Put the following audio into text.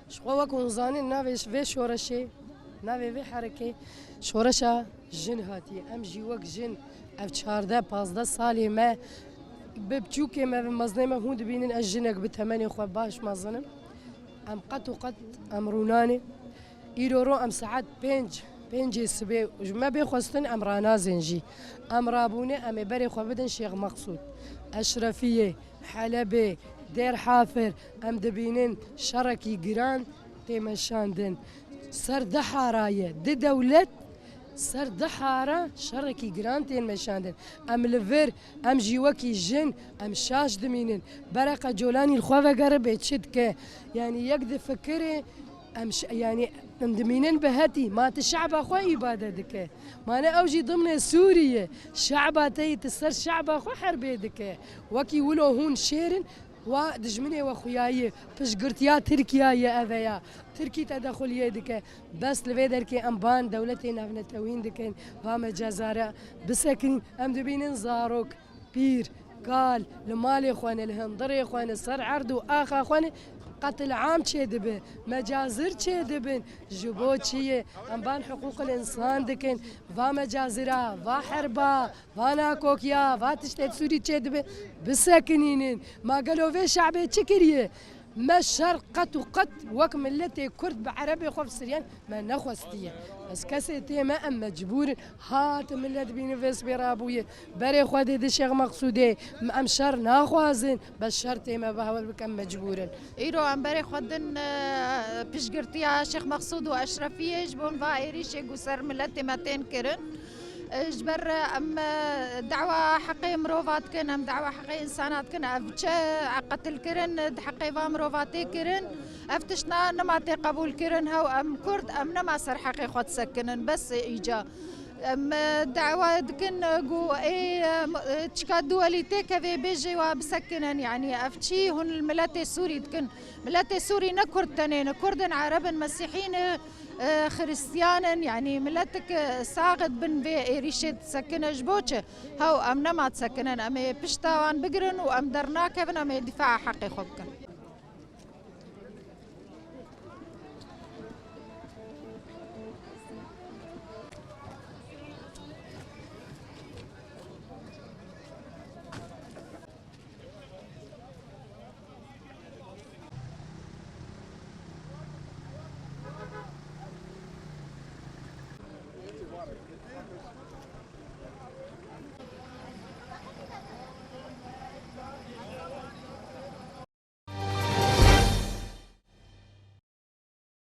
شخوك ونزاني نافش في شورشي نافي في حركة شورشة جن هاتي ام جيوك جن اف 14 سالي ما ببچوكي ما بمزنمه هون دبينن الجنك بثمانية خو باش ما ظنم ام قط وقت ام روناني يدورو ام ساعات بينج سبي ما بيخوستن ام رانا زنجي ام رابوني ام بري خو بدن شيخ مقصود اشرفيه حلبي دير حافر ام دبينن شركي جيران تيمشاندن سرد حرايه دي دولت سرد حاره شركي جيران تيمشاندن ام لفر ام جيوكي جن ام شاش دمينن برقه جولاني الخوفه قرب تشدك يعني يقدر فكري يعني مندمينين بهاتي ما الشعب اخوي عبادتك ما انا اوجي ضمن سوريا شعباتي تسر شعب اخو حربيدك وكي ولو هون شيرن ودجمني واخوياي فش قرت يا تركيا يا اذيا تركي تدخل يدك بس لفيدركي امبان دولتنا بنتوين دكين فما جزارة بسكن ام دبينين زاروك بير قال لمالي اخواني الهندري اخواني صر عرض واخا اخواني قتل عام دبن مجازر دبن جبو تشيه امبان حقوق الانسان دكن فا مجازرا فا حربا فانا كوكيا فا تشتت سوري دبن بساكنين ما قالوا في شعبي تشكريه ما شرق قط وقط وك ملتي كرد بعربي خوف سريان ما نخوستيه بس كاسيتي ما ام مجبور هات ملت بين فيس برابويه بري خودي دي شيخ مقصودي ام شر ناخوازن بس شرطي ما بهول بكم مجبورا ايرو ام بري خودن بشقرتيا شيخ مقصود واشرفيه جبون فايري شيخ وسر ملتي ما تنكرن جبر ام دعوة حقي مروفات كن ام دعوة حقي انسانات كن افتشا قتل كرن حقي فا مروفاتي كرن افتشنا نماتي قبول كرن هاو ام كرد ام نما سر حقي خود سكنن بس ايجا ام دعوة دكن قو اي تشكا دوليتي كذي بيجي وبسكنن يعني افتشي هون الملاتي السوري دكن ملاتي السوري نكرد تنين كردن عرب مسيحيين خريستيان يعني ملتك ساقط بن في ريشة سكنة جبوتش هاو أم نما تسكنن أم بشتاوان بقرن وأم درنا كفن أم دفاع حقي خبكن